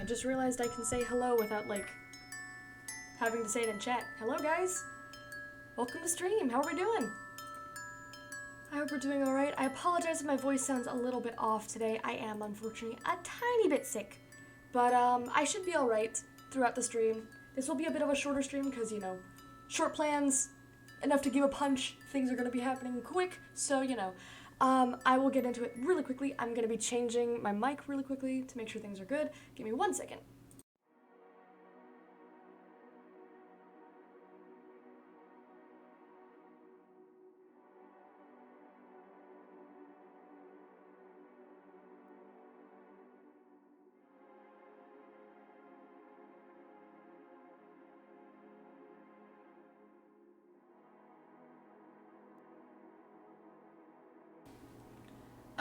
I just realized I can say hello without, like, having to say it in chat. Hello, guys. Welcome to stream. How are we doing? I hope we're doing alright. I apologize if my voice sounds a little bit off today. I am, unfortunately, a tiny bit sick. But, I should be alright throughout the stream. This will be a bit of a shorter stream because, you know, short plans, enough to give a punch. Things are going to be happening quick, so, you know. I will get into it really quickly. I'm going to be changing my mic really quickly to make sure things are good. Give me 1 second.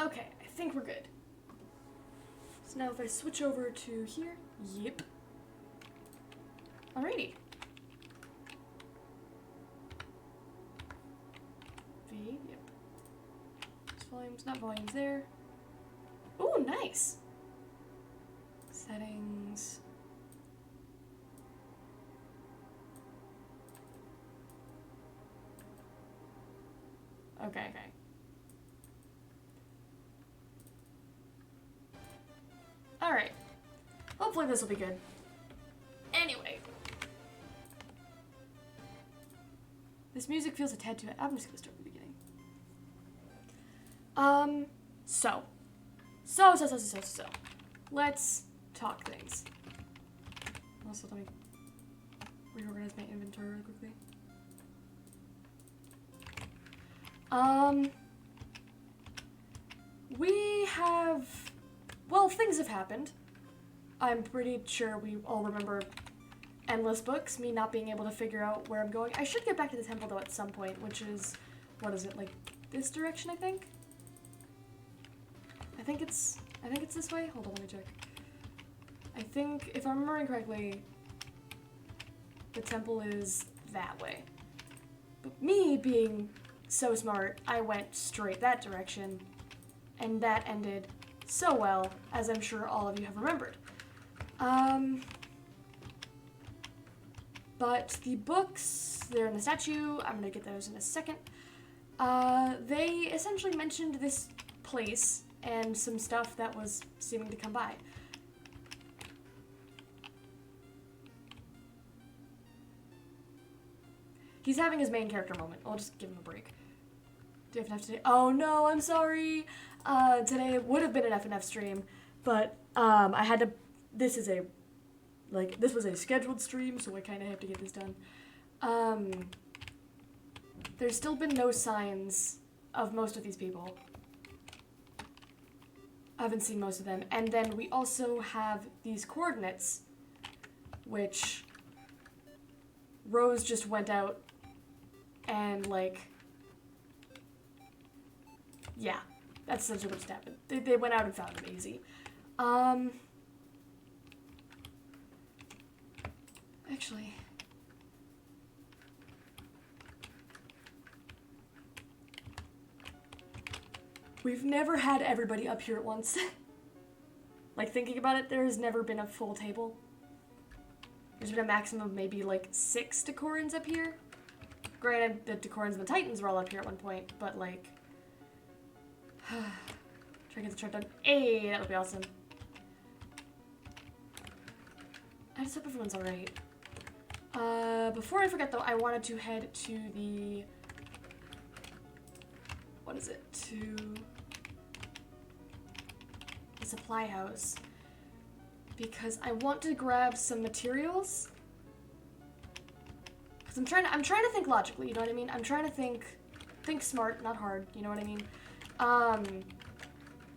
Okay, I think we're good. So now if I switch over to here, yep. Alrighty. V, yep. It's volumes, not volumes there. Ooh, nice. Settings. Okay. Alright. Hopefully this will be good. Anyway. This music feels a tad too... I'm just gonna start from the beginning. So. Let's talk things. Also, let me reorganize my inventory really quickly. We have... Well, things have happened. I'm pretty sure we all remember endless books, me not being able to figure out where I'm going. I should get back to the temple, though, at some point, which is... What is it, like, this direction, I think? I think it's this way? Hold on, let me check. I think, if I'm remembering correctly, the temple is that way. But me being so smart, I went straight that direction, and that ended so well, as I'm sure all of you have remembered. But the books, they're in the statue, I'm gonna get those in a second. They essentially mentioned this place and some stuff that was seeming to come by. He's having his main character moment. I'll just give him a break. Do you have enough today? Oh no, I'm sorry. Today would have been an FNF stream, but I had to. This was a scheduled stream, so I kind of have to get this done. There's still been no signs of most of these people. I haven't seen most of them, and then we also have these coordinates, which Rose just went out and yeah, that's essentially what just happened. They went out and found them easy. Actually, we've never had everybody up here at once. Like, thinking about it, there has never been a full table. There's been a maximum of maybe, 6 Decorans up here. Granted, the Decorans and the Titans were all up here at one point, but, try to get the chart done. Hey, that would be awesome. I just hope everyone's alright. Before I forget, though, I wanted to head to the... What is it? To the supply house. Because I want to grab some materials. Because I'm trying to think logically, you know what I mean? I'm trying to think smart, not hard, you know what I mean?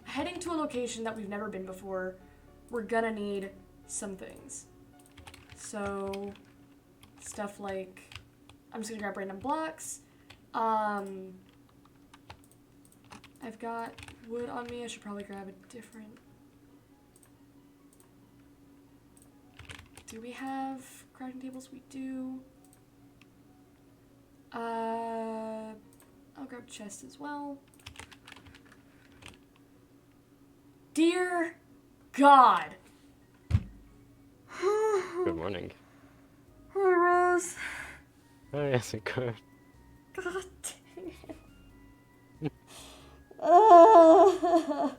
Heading to a location that we've never been before, we're gonna need some things. So, stuff like, I'm just gonna grab random blocks. I've got wood on me, I should probably grab a different... Do we have crafting tables? We do. I'll grab chest as well. Dear God. Good morning. Hi, Rose. Oh, yes, it could. God dang it. Ah.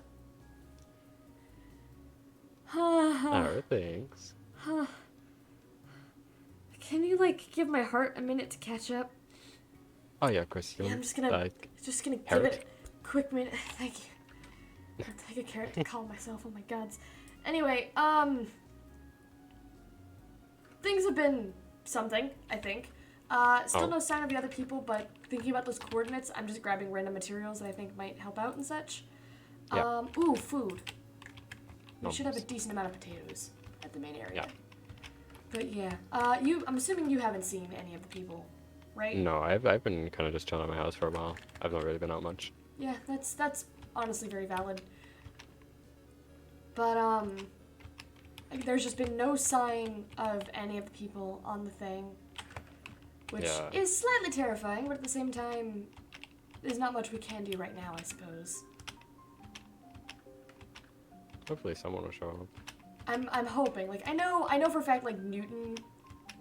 Alright, thanks. Can you like give my heart a minute to catch up? Oh, yeah, of course. You Yeah, want, I'm just gonna like, give carrot? it a quick minute. Thank you. I'll take a carrot to calm myself. Oh my gods. Anyway, things have been something, I think. Still Oh. no sign of the other people, but thinking about those coordinates, I'm just grabbing random materials that I think might help out and such. Yeah. Ooh, food. We should have a Nice. decent amount of potatoes at the main area. Yeah. But yeah, I'm assuming you haven't seen any of the people, right? No, I've been kind of just chilling at my house for a while. I've not really been out much. Yeah, that's honestly very valid. But like, there's just been no sign of any of the people on the thing, which Yeah. is slightly terrifying. But at the same time, there's not much we can do right now, I suppose. Hopefully someone will show up. I'm hoping. Like I know for a fact like Newton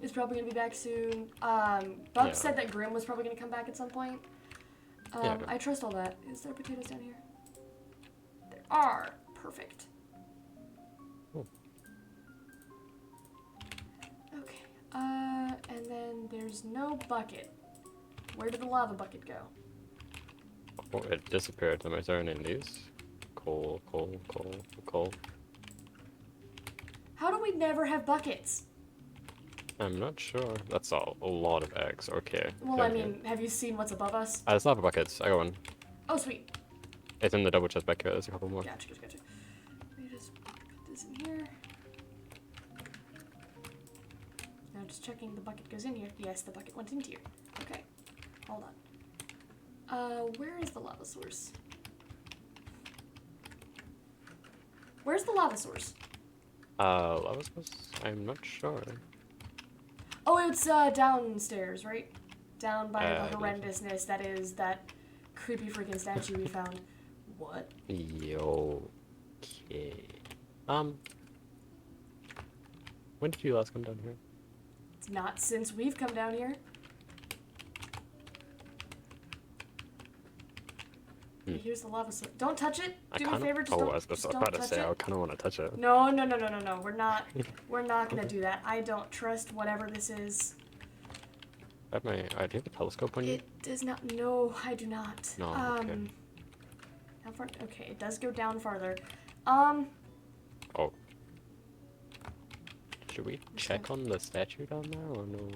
is probably gonna be back soon. Buck Yeah. said that Grim was probably gonna come back at some point. Yeah. I trust all that. Is there potatoes down here? There are. Perfect. Cool. Okay. And then there's no bucket. Where did the lava bucket go? Oh, it disappeared. Am I throwing in these? Coal. How do we never have buckets? I'm not sure. That's a lot of eggs. Okay. Well, down I here. mean, have you seen what's above us? There's lava buckets. I got one. Oh, sweet. It's in the double chest back here. There's a couple more. Gotcha. Let me just put this in here. Now just checking the bucket goes in here. Yes, the bucket went into here. Okay. Hold on. Where is the lava source? Where's the lava source? Lava source? I'm not sure. Oh, it's downstairs, right? Down by the I believe horrendousness that is that creepy freaking statue we found. What? Yo. Okay. When did you last come down here? It's not since we've come down here. Here's the lava source. Don't touch it. Do me a favor. Just I don't, was just about don't to touch say, I it. kind of want to touch it. No. We're not gonna do that. I don't trust whatever this is. I have my. Do you have a telescope on you? It does not. No, I do not. No, okay. How far? Okay, it does go down farther. Oh. Should we check on the statue down there or no?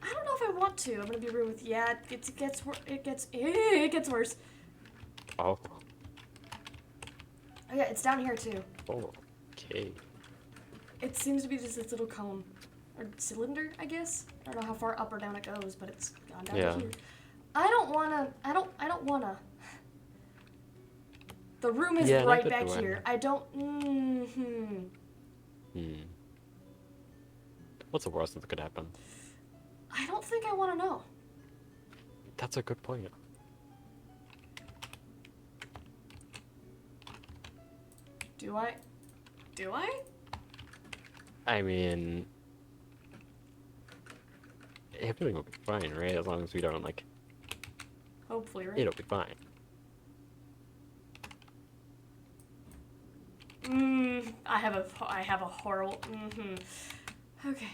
I don't know if I want to. I'm gonna be real with you. Yeah, it gets worse. Oh. Oh yeah, it's down here too. Oh. Okay. It seems to be just this little cone or cylinder, I guess. I don't know how far up or down it goes, but it's gone down Yeah. to here. I don't wanna. The room is Yeah, right neither back do I. here. I don't. What's the worst that could happen? I don't think I want to know. That's a good point. Do I? Do I? I mean, everything will be fine, right? As long as we don't like, Hopefully, right? it'll be fine. I have a horrible. Okay.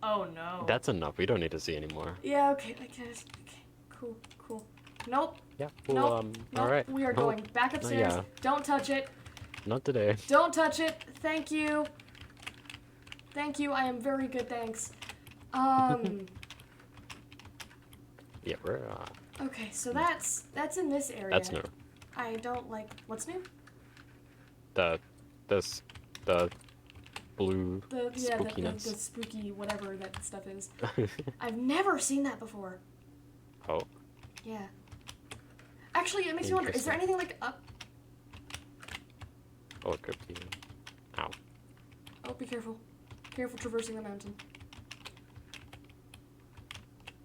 Oh no. That's enough. We don't need to see anymore. Yeah. Okay. Okay. Cool. Nope. Yeah. Well, Nope. all right. We are Well, going back upstairs. yeah. Don't touch it. Not today. Don't touch it. Thank you. Thank you. I am very good. Thanks. Yeah, we're Okay. So that's in this area. that's new. I don't like. What's new? The blue The spookiness. the spooky whatever that stuff is. I've never seen that before. Oh, Yeah. Actually, it makes me wonder, is there anything like up? oh, it could be. Ow. Oh, be careful. Careful traversing the mountain.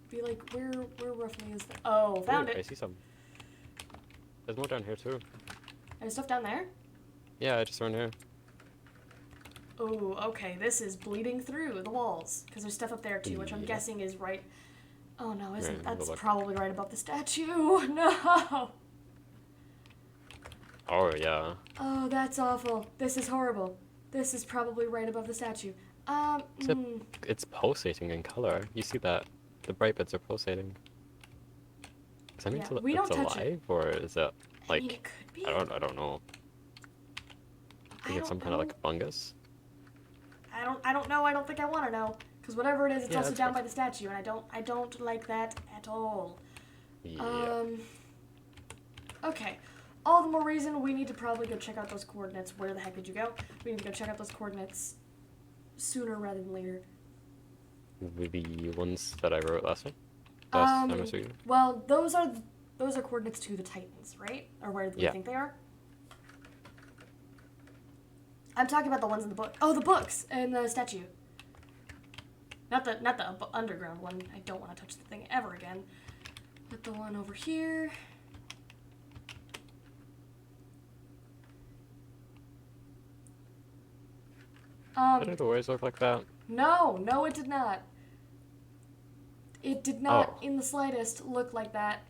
Be like, where roughly is that? Oh, found Ooh, I it. see some. There's more down here too. There's stuff down there? Yeah, just around here. Oh, okay. This is bleeding through the walls because there's stuff up there too, which I'm Yeah. guessing is right. Oh no, isn't Right, have a that's look. probably right above the statue? No. Oh, yeah. Oh, that's awful. This is horrible. This is probably right above the statue. Um. Is it, mm, it's pulsating in color. You see that? The bright bits are pulsating. Does that mean yeah, we it's don't touch it. alive, or is it I mean, like it could be. I don't know. I think I it's some don't kind of know. like fungus. I don't know. I don't think I want to know. Because whatever it is, it's Yeah, also that's down fair. by the statue, and I don't like that at all. Yeah. Okay. All the more reason we need to probably go check out those coordinates. Where the heck did you go? We need to go check out those coordinates sooner rather than later. The ones that I wrote last time. Last time I saw you. Well, those are coordinates to the Titans, right? Or where do we Yeah. think they are? I'm talking about the ones in the book. Oh, the books and the statue. Not the underground one. I don't want to touch the thing ever again. But the one over here. Did it always look like that? No, it did not. It did not Oh. in the slightest look like that.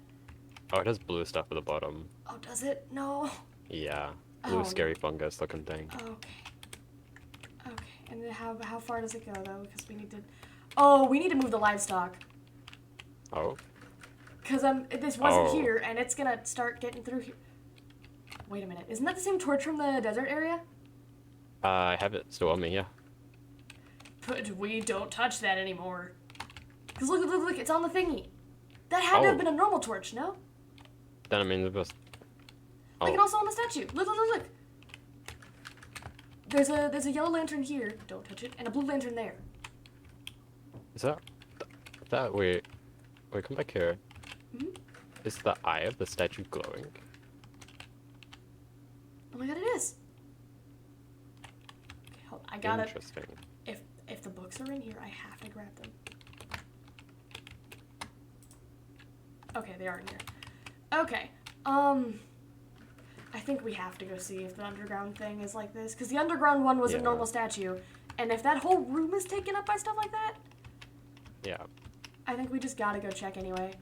Oh, it has blue stuff at the bottom. Oh, does it? No. Yeah. Blue Oh. scary fungus looking thing. Okay. Okay. And then how far does it go though? Because we need to. Oh, we need to move the livestock. Oh. Because this wasn't Oh. here, and it's gonna start getting through here. Wait a minute. Isn't that the same torch from the desert area? I have it still on me, yeah. But we don't touch that anymore. Because look, it's on the thingy. That had to have Oh. been a normal torch, no? Then I mean, it was. Like, and Oh. also on the statue. Look. There's a yellow lantern here. Don't touch it. And a blue lantern there. Is that. Wait, come back here. Hmm? Is the eye of the statue glowing? Oh my god, it is. Okay, hold on. I got it. Interesting. If the books are in here, I have to grab them. Okay, they are in here. Okay. I think we have to go see if the underground thing is like this, because the underground one was a Yeah. normal statue, and if that whole room is taken up by stuff like that, Yeah. I think we just gotta go check anyway.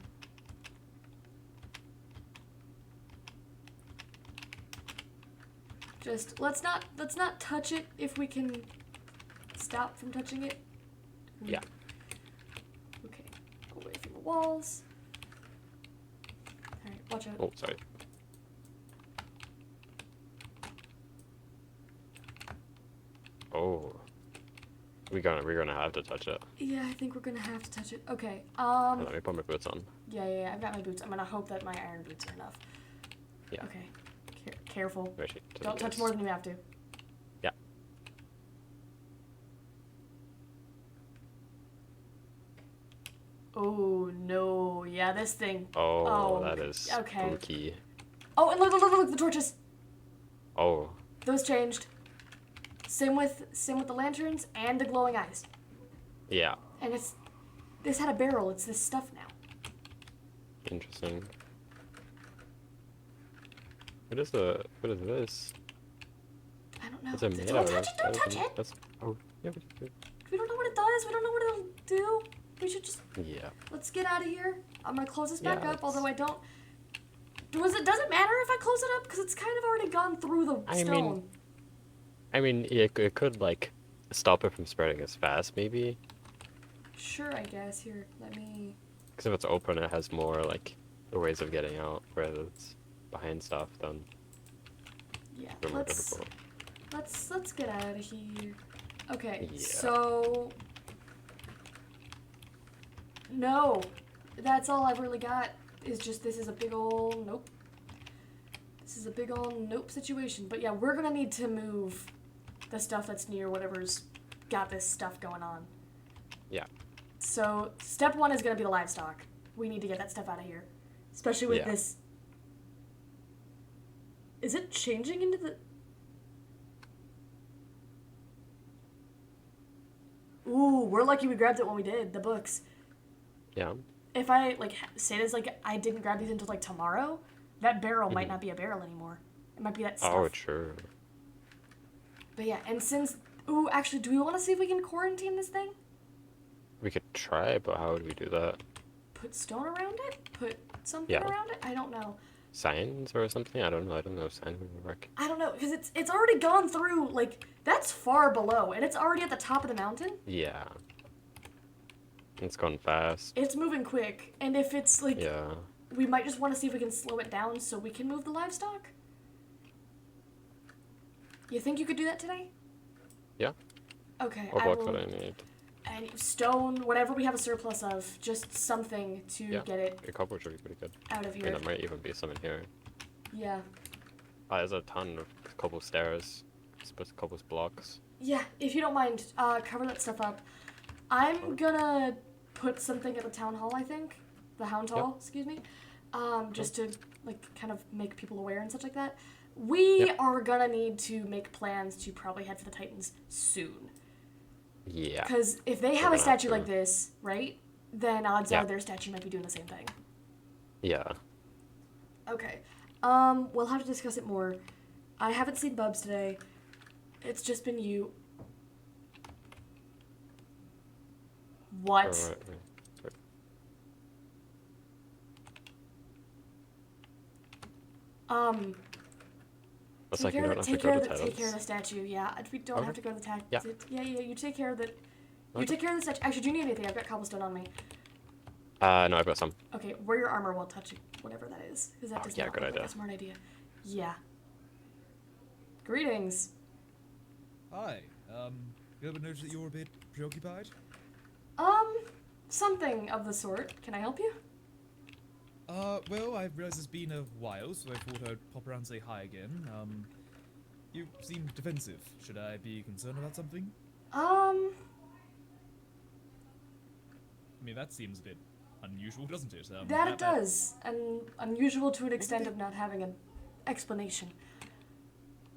Just let's not touch it if we can stop from touching it. Yeah. Okay, away from the walls. All right, watch out. Oh, sorry. Oh. We're gonna have to touch it. Yeah, I think we're gonna have to touch it. Okay. Let me put my boots on. Yeah. I've got my boots. I'm gonna hope that my iron boots are enough. Yeah. Okay. Careful. Actually, Don't touch more than you have to. Yeah. Oh no! Yeah, this thing. Oh, that is okay. spooky. Oh, and look! The torches. Oh. Those changed. Same with the lanterns and the glowing eyes. Yeah. And this had a barrel. It's this stuff now. Interesting. What is this? I don't know. What's it made Don't out touch of? it! Don't touch it! That's, oh, yeah, We don't know what it does. We don't know what it'll do. We should just yeah. let's get out of here. I'm gonna close this back Yeah, up. Although I don't. Does it matter if I close it up? Because it's kind of already gone through the stone. I mean, it could like stop it from spreading as fast, maybe. Sure, I guess. Here, let me. Because if it's open, it has more like ways of getting out. Whereas it's behind stuff, then Yeah, it's more difficult. let's get out of here. Okay, Yeah. so no, that's all I've really got. Is just this is a big ol' nope. This is a big ol' nope situation. But yeah, we're gonna need to move the stuff that's near whatever's got this stuff going on. Yeah. So step one is gonna be the livestock. We need to get that stuff out of here, especially with Yeah. this. Is it changing into the? Ooh, we're lucky we grabbed it when we did the books. Yeah. If I say this like I didn't grab these until like tomorrow, that barrel might Mhm. not be a barrel anymore. It might be that stuff. Oh, true. But yeah, and since... Ooh, actually, do we want to see if we can quarantine this thing? We could try, but how would we do that? Put stone around it? Put something Yeah. around it? I don't know. Signs or something? I don't know. I don't know if signs would work. I don't know, because it's already gone through, like, that's far below, and it's already at the top of the mountain. Yeah. It's going fast. It's moving quick, and if it's, like, Yeah. we might just want to see if we can slow it down so we can move the livestock. You think you could do that today? Yeah. Okay, What I blocks will... would I need? And stone, whatever we have a surplus of, just something to Yeah. get it A cobble should be pretty good. out of I mean, here. there might even be some in here. Yeah. There's a ton of cobble stairs. Cobble blocks. Yeah, if you don't mind, cover that stuff up. I'm gonna put something at the town hall, I think. The Hound Hall, excuse me. Just to, like, kind of make people aware and such like that. We are gonna need to make plans to probably head for the Titans soon. Yeah. Because if they have a gonna have statue to. like this, right, then odds Yeah. are their statue might be doing the same thing. Yeah. Okay. We'll have to discuss it more. I haven't seen Bubs today. It's just been you. What? Alright. Looks like you don't have to go to take care of Titans. the statue. Yeah, we don't Okay. have to go to the statue. Yeah. Yeah, you take care of the. You Okay. take care of the statue. Actually, do you need anything? I've got cobblestone on me. No, I've got some. Okay, wear your armor while touching whatever that is, because that Oh, does yeah, not good look like idea. a smart idea. Yeah. Greetings. Hi. You ever notice that you're a bit preoccupied? Something of the sort. Can I help you? Well, I realize it's been a while, so I thought I'd pop around and say hi again. You seem defensive. Should I be concerned about something? I mean, that seems a bit unusual, doesn't it? That it does, and unusual to an extent of not having an explanation.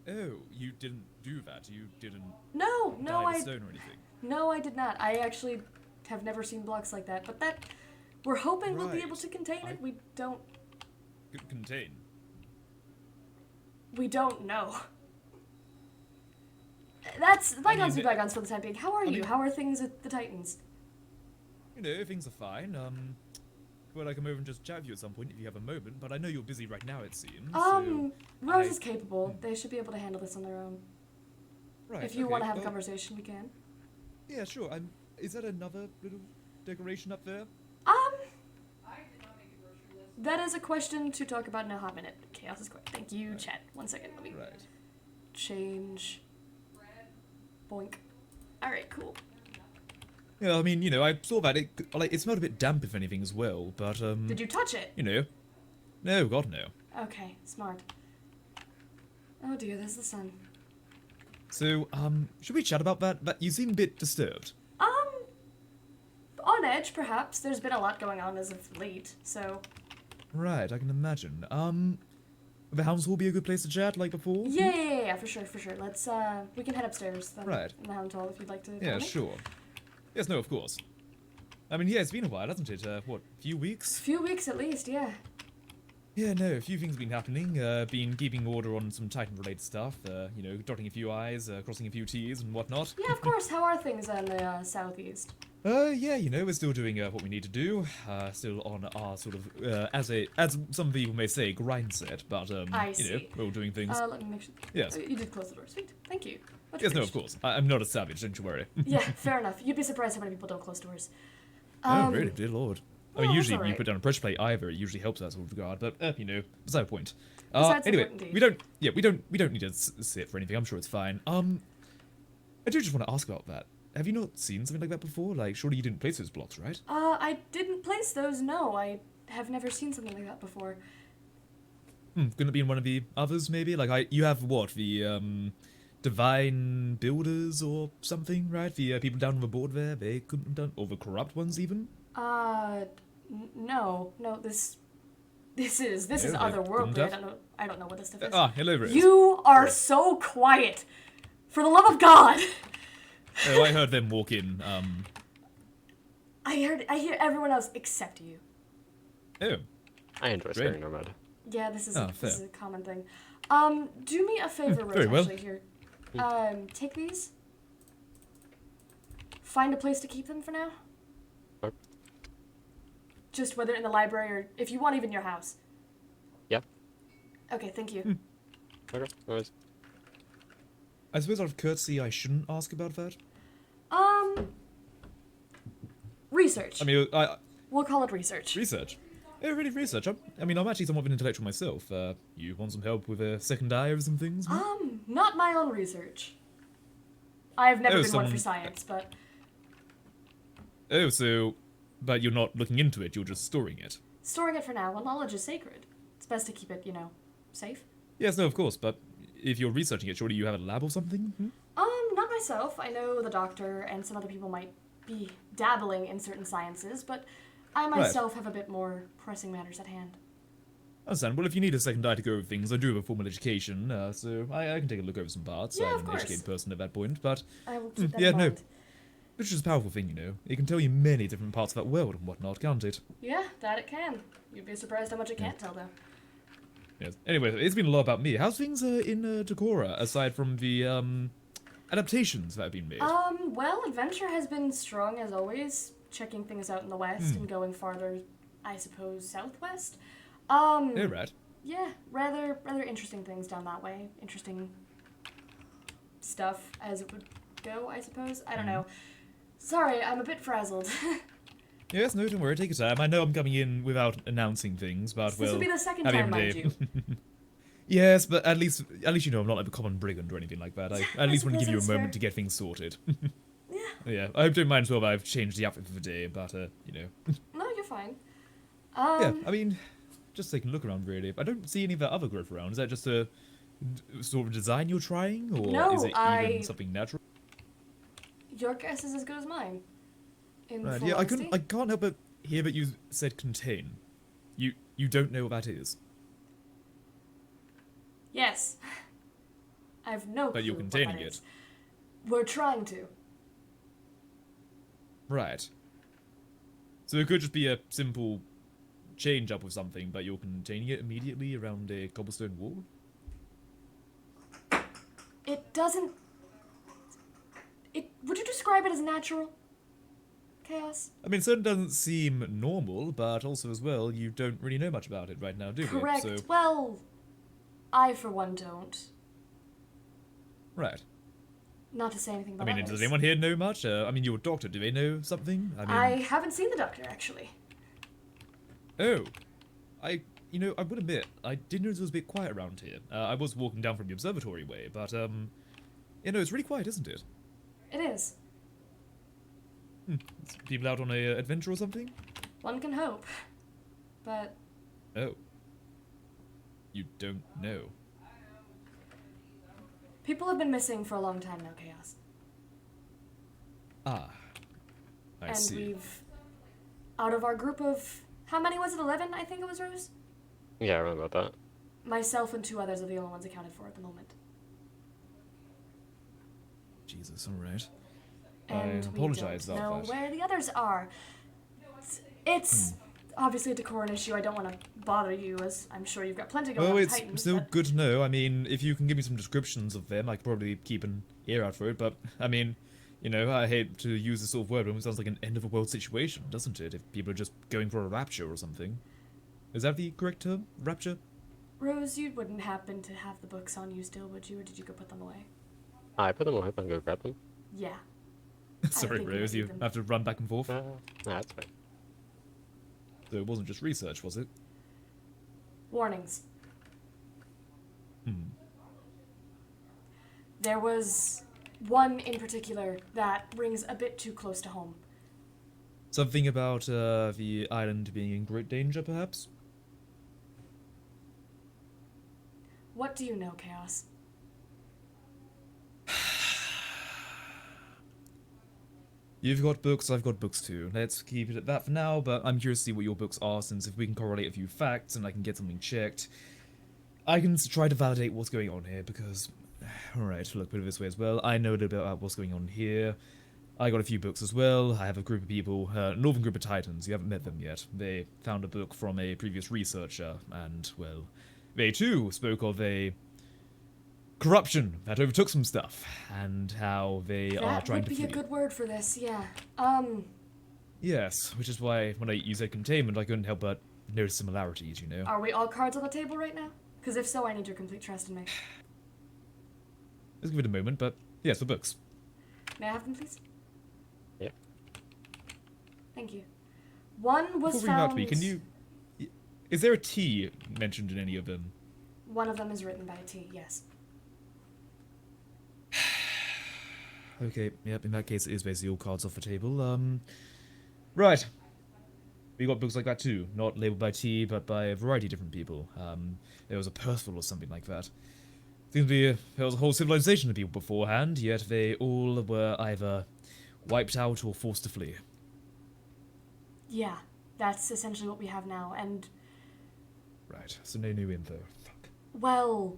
Oh, you didn't do that. You didn't No, dive a stone or anything. no, I did not. I actually have never seen blocks like that, but that we're hoping we'll be able Right. to contain it. We don't Contain. know. That's bygones be mean, bygones for the time being. How are you? mean- How are things at the Titans? You know, things are fine. Well, I come over and just chat with you at some point if you have a moment, but I know you're busy right now, it seems. Rose I- is capable. They should be able to handle this on their own. Right. If you okay, want to have a well, conversation, we can. Yeah, sure. Is that another little decoration up there? That is a question to talk about in a hot minute. Chaos is quick. Thank you, chat. 1 second. Let me Right. change. Boink. Alright, cool. Yeah, I mean, you know, I saw that. It smelled a bit damp, if anything, as well. But Did you touch it? you know, no, God, no. Okay, smart. Oh dear, there's the sun. So, should we chat about that? That you seem a bit disturbed. On edge, perhaps. There's been a lot going on as of late, so... Right, I can imagine. Would the Hounds Hall be a good place to chat, like before? Yeah, for sure. Let's, we can head upstairs then. Right. In the Hound Hall if you'd like to. Yeah, follow me. sure. Yes, no, of course. I mean, yeah, it's been a while, hasn't it? What, few weeks? Few weeks at least, yeah. Yeah, no, a few things have been happening. Been keeping order on some Titan-related stuff. You know, dotting a few I's, crossing a few T's and whatnot. Yeah, of course. How are things in the southeast? Yeah, you know, we're still doing what we need to do. Still on our sort of, as some people may say, grind set. But I you know, see. we're all doing things. Let me make sure. Yes. You did close the door. Sweet. Thank you. Much Yes, no, of appreciated. course. I'm not a savage, don't you worry. Yeah, fair enough. You'd be surprised how many people don't close doors. Oh, really? Dear Lord. I mean, well, usually that's when you alright. put down a pressure plate either, it usually helps that sort of regard, but, you know, beside the point. Besides the Anyway, point, indeed. we don't need to sit for anything, I'm sure it's fine. I do just want to ask about that. Have you not seen something like that before? Like, surely you didn't place those blocks, right? I didn't place those, no. I have never seen something like that before. Couldn't it be in one of the others, maybe? Like, you have, what, the, Divine Builders or something, right? The, people down on the board there, they couldn't have done, or the corrupt ones, even? No, this is No, they otherworldly. couldn't I don't know what this stuff is. Hello, Rose. You are so quiet. For the love of God. Oh, I heard them walk in, I hear everyone else except you. Oh, I enjoy Great. scaring Nomad. Yeah, this is Oh, this is fair. a common thing. Do me a favor, Rose, very well. actually here. Take these. Find a place to keep them for now. Okay. Just whether in the library or if you want, even your house. Yeah. Okay, thank you. Okay. No worries. I suppose out of courtesy, I shouldn't ask about that. Research. I mean, We'll call it research. research. Yeah, really research. I mean, I'm actually somewhat of an intellectual myself. You want some help with a second eye or some things? Not my own research. I've never Oh, been one for someone- science, but Oh, so... But you're not looking into it, you're just storing it. storing it for now. Well, knowledge is sacred. It's best to keep it, safe. Yes, no, of course, but if you're researching it, surely you have a lab or something? Hmm? Not myself. I know the doctor and some other people might be dabbling in certain sciences, but I myself have a bit more pressing matters at hand. Understand. Well, if you need a second eye to go over things, I do have a formal education, so I can take a look over some parts. Yeah, I'm of an course. educated person at that point, but I will keep that yeah, in no. mind. which is a powerful thing, you know. It can tell you many different parts of that world and whatnot, can't it? Yeah, that it can. You'd be surprised how much it can't tell, though. Yes. Anyway, it's been a lot about me. How's things in Takora, aside from the adaptations that have been made? Well, adventure has been strong as always, checking things out in the west and going farther, I suppose, southwest. Oh, right. Yeah, rather interesting things down that way. Interesting stuff as it would go, I suppose. I don't know. Sorry, I'm a bit frazzled. Yes, no, don't worry, take your time. I know I'm coming in without announcing things, but This well... will be the second having time, a mind day. you. Yes, but at least you know I'm not like a common brigand or anything like that. I at least want to suppose give you a that's moment fair. to get things sorted. Yeah. Yeah, I hope you don't mind as well that I've changed the outfit for the day, but you know. No, you're fine. Yeah, I mean, just taking a look around really. I don't see any of that other growth around. Is that just a sort of design you're trying, or No, is it I- even something natural? Your guess is as good as mine. In Right, full yeah, honesty. I can't help but hear that you said contain. You don't know what that is, Yes. I've no clue but you're what containing that it. is. We're trying to. Right. So it could just be a simple change up with something, but you're containing it immediately around a cobblestone wall? It doesn't... Would you describe it as natural? Chaos? I mean, it certainly doesn't seem normal, but also as well, you don't really know much about it right now, do you? Correct. So, Well, I for one don't. right. Not to say anything I about mean, others. does anyone here know much? I mean, you're a doctor. Do they know something? I I mean, haven't seen the doctor, actually. oh, you know, I would admit, I did notice it was a bit quiet around here. I was walking down from the observatory way, but you know, it's really quiet, isn't it? It is. Is people out on a adventure or something? One can hope. But Oh, you don't know. people have been missing for a long time now, Chaos. Ah, I and see. we've... Out of our group of... How many was it? 11, I think it was, Rose? Yeah, I remember about that. Myself and 2 others are the only ones accounted for at the moment. Jesus, all right. And I we apologize don't about know that. where the others are. It's obviously a Decoran issue. I don't want to bother you, as I'm sure you've got plenty going on Well, with it's Titans, still but good to know. I mean, if you can give me some descriptions of them, I could probably keep an ear out for it. But, I mean, you know, I hate to use this sort of word, but it sounds like an end-of-the-world situation, doesn't it? If people are just going for a rapture or something. Is that the correct term? Rapture? Rose, you wouldn't happen to have the books on you still, would you? Or did you go put them away? I put them away, I'm gonna go grab them. Yeah. Sorry, think we Rose, might you need them. have to run back and forth. Nah, that's fine. So it wasn't just research, was it? Warnings. Hmm. There was one in particular that rings a bit too close to home. Something about the island being in great danger, perhaps? What do you know, Chaos? You've got books, I've got books too. Let's keep it at that for now, but I'm curious to see what your books are, since if we can correlate a few facts and I can get something checked, I can try to validate what's going on here, because... Alright, look, put it this way as well. I know a little bit about what's going on here. I got a few books as well. I have a group of people, Northern Group of Titans. You haven't met them yet. They found a book from a previous researcher, and, well, they too spoke of a corruption that overtook some stuff, and how they are That trying would to be a flee. good word for this, yeah. Yes, which is why when I said containment, I couldn't help but notice similarities, you know. Are we all cards on the table right now? Because if so, I need your complete trust in me. Let's give it a moment, but yes, the books. May I have them, please? Yep. Thank you. One was Before we mount found... me, can you... Is there a T mentioned in any of them? One of them is written by a T, yes. Okay, yep, in that case it is basically all cards off the table. Right. We got books like that too, not labeled by T, but by a variety of different people. There was a Percival or something like that. Seems to be there was a whole civilization of people beforehand, yet they all were either wiped out or forced to flee. Yeah, that's essentially what we have now, and... Right, so no new info. Fuck. Well...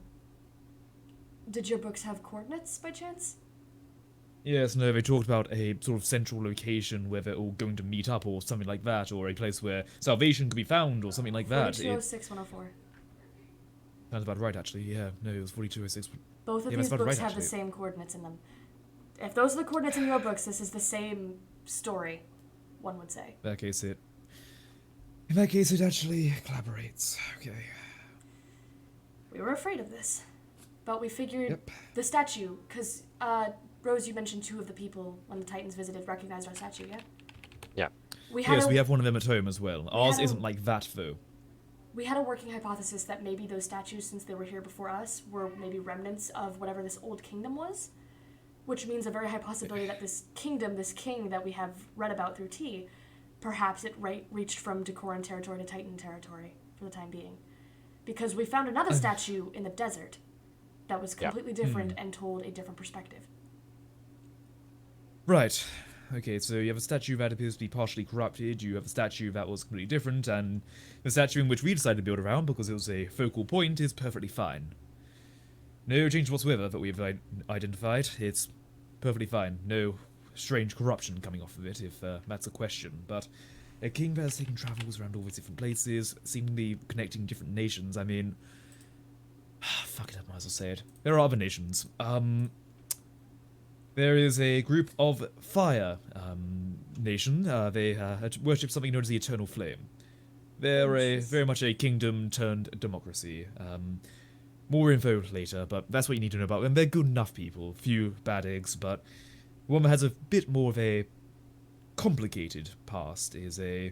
Did your books have coordinates, by chance? Yes, no, they talked about a sort of central location where they're all going to meet up or something like that, or a place where salvation could be found or something like that. 4206, 104. Sounds about right, actually. Yeah, no, it was 4206. Both of Yeah, these that's about books right, have the actually. same coordinates in them. If those are the coordinates in your books, this is the same story, one would say. In that case, it actually collaborates. Okay. We were afraid of this, but we figured Yep. the statue, because, Rose, you mentioned two of the people when the Titans visited recognized our statue, yeah? Yeah. We had Yes, a, we have one of them at home as well. Ours had a- isn't like that, though. We had a working hypothesis that maybe those statues, since they were here before us, were maybe remnants of whatever this old kingdom was, which means a very high possibility that this kingdom, this king that we have read about through T, perhaps it reached from Decoran territory to Titan territory for the time being. Because we found another statue in the desert that was completely different and told a different perspective. Right. Okay, so you have a statue that appears to be partially corrupted, you have a statue that was completely different, and the statue in which we decided to build around because it was a focal point is perfectly fine. No change whatsoever that we've identified. It's perfectly fine. No strange corruption coming off of it, if that's a question. But a king that has taken travels around all these different places, seemingly connecting different nations, I mean... fuck it, I might as well say it. There are other nations. There is a group of fire nation. They worship something known as the Eternal Flame. They're very much a kingdom turned democracy. More info later, but that's what you need to know about them. They're good enough people. Few bad eggs, but one that has a bit more of a complicated past is a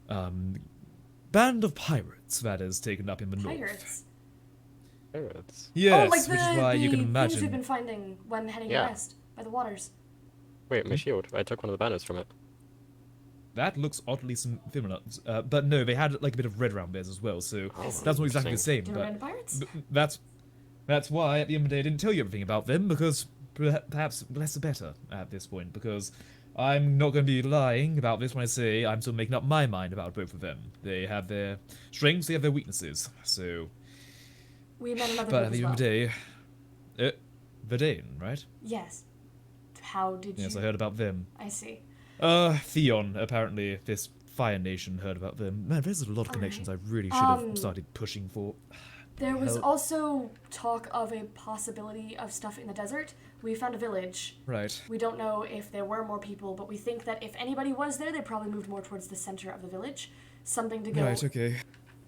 band of pirates that is taken up in the north. Pirates? Pirates. Yes, oh, like which is why you can things we've imagine. been finding when heading Yeah. west by the waters. Wait, my shield. I took one of the banners from it. That looks oddly similar, but no, they had like a bit of red around theirs as well, so Oh, that's not exactly the same. Do you remember pirates? That's why at the end of the day I didn't tell you everything about them, because perhaps less the better at this point, because I'm not going to be lying about this when I say I'm still making up my mind about both of them. They have their strengths, they have their weaknesses, so... We met another But group at the as end well. of the day... Verdane, right? Yes. How did you... Yes, I heard about them. I see. Theon, apparently, this Fire Nation heard about them. Man, there's a lot of connections I really should have started pushing for. There was Hell- also talk of a possibility of stuff in the desert. We found a village. Right. We don't know if there were more people, but we think that if anybody was there, they probably moved more towards the center of the village. Something to go Right, okay.